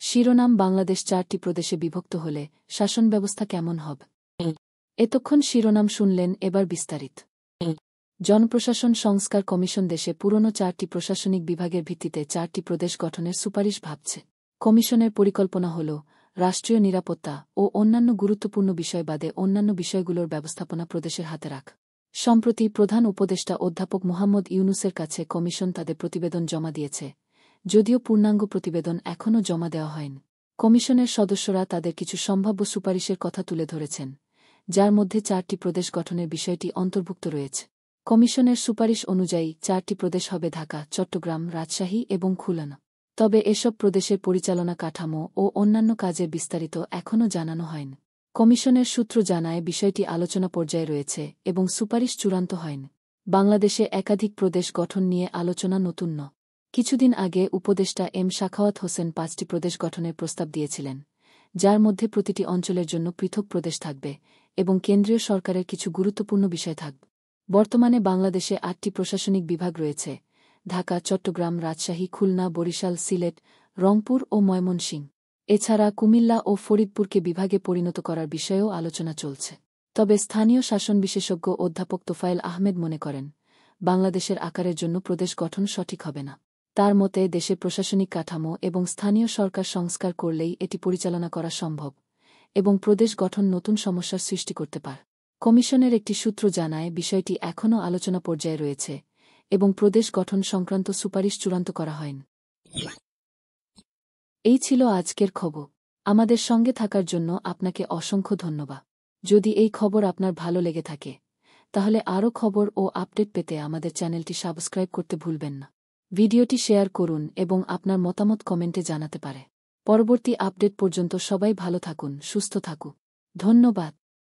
শিরোনাম বাংলাদেশ 4টি প্রদেশে বিভক্ত হলে শাসন ব্যবস্থা কেমন হবে? এতক্ষণ শিরোনাম শুনলেন, এবার বিস্তারিত। জনপ্রশাসন সংস্কার কমিশন দেশে পুরনো 4টি প্রশাসনিক বিভাগের ভিত্তিতে 4টি প্রদেশ গঠনের সুপারিশ ভাবছে। কমিশনের পরিকল্পনা হল রাষ্ট্রীয় নিরাপত্তা ও অন্যান্য গুরুত্বপূর্ণ বিষয় বাদে অন্যান্য বিষয়গুলোর ব্যবস্থাপনা প্রদেশের হাতে রাখ। সম্প্রতি প্রধান উপদেষ্টা অধ্যাপক মোহাম্মদ ইউনূসের কাছে কমিশন তাদের প্রতিবেদন জমা দিয়েছে, যদিও পূর্ণাঙ্গ প্রতিবেদন এখনও জমা দেওয়া হয়নি। কমিশনের সদস্যরা তাদের কিছু সম্ভাব্য সুপারিশের কথা তুলে ধরেছেন, যার মধ্যে 4টি প্রদেশ গঠনের বিষয়টি অন্তর্ভুক্ত রয়েছে। কমিশনের সুপারিশ অনুযায়ী 4টি প্রদেশ হবে ঢাকা, চট্টগ্রাম, রাজশাহী এবং খুলনা। তবে এসব প্রদেশের পরিচালনা কাঠামো ও অন্যান্য কাজের বিস্তারিত এখনও জানানো হয়নি। কমিশনের সূত্র জানায় বিষয়টি আলোচনা পর্যায়ে রয়েছে এবং সুপারিশ চূড়ান্ত হয়নি। বাংলাদেশে একাধিক প্রদেশ গঠন নিয়ে আলোচনা নতুন ন। কিছুদিন আগে উপদেষ্টা এম সাখাওয়াত হোসেন 5টি প্রদেশ গঠনের প্রস্তাব দিয়েছিলেন, যার মধ্যে প্রতিটি অঞ্চলের জন্য পৃথক প্রদেশ থাকবে এবং কেন্দ্রীয় সরকারের কিছু গুরুত্বপূর্ণ বিষয় থাকবে। বর্তমানে বাংলাদেশে 8টি প্রশাসনিক বিভাগ রয়েছে: ঢাকা, চট্টগ্রাম, রাজশাহী, খুলনা, বরিশাল, সিলেট, রংপুর ও ময়মনসিংহ। এছাড়া কুমিল্লা ও ফরিদপুরকে বিভাগে পরিণত করার বিষয়েও আলোচনা চলছে। তবে স্থানীয় শাসন বিশেষজ্ঞ অধ্যাপক তোফায়েল আহমেদ মনে করেন, বাংলাদেশের আকারের জন্য প্রদেশ গঠন সঠিক হবে না। তার মতে দেশের প্রশাসনিক কাঠামো এবং স্থানীয় সরকার সংস্কার করলেই এটি পরিচালনা করা সম্ভব এবং প্রদেশ গঠন নতুন সমস্যার সৃষ্টি করতে পারে। কমিশনের একটি সূত্র জানায় বিষয়টি এখনও আলোচনা পর্যায়ে রয়েছে এবং প্রদেশ গঠন সংক্রান্ত সুপারিশ চূড়ান্ত করা হয়নি। এই ছিল আজকের খবর। আমাদের সঙ্গে থাকার জন্য আপনাকে অসংখ্য ধন্যবাদ। যদি এই খবর আপনার ভালো লেগে থাকে, তাহলে আরও খবর ও আপডেট পেতে আমাদের চ্যানেলটি সাবস্ক্রাইব করতে ভুলবেন না। ভিডিওটি শেয়ার করুন এবং আপনার মতামত কমেন্টে জানাতে পারে। পরবর্তী আপডেট পর্যন্ত সবাই ভালো থাকুন, সুস্থ থাকুন। ধন্যবাদ।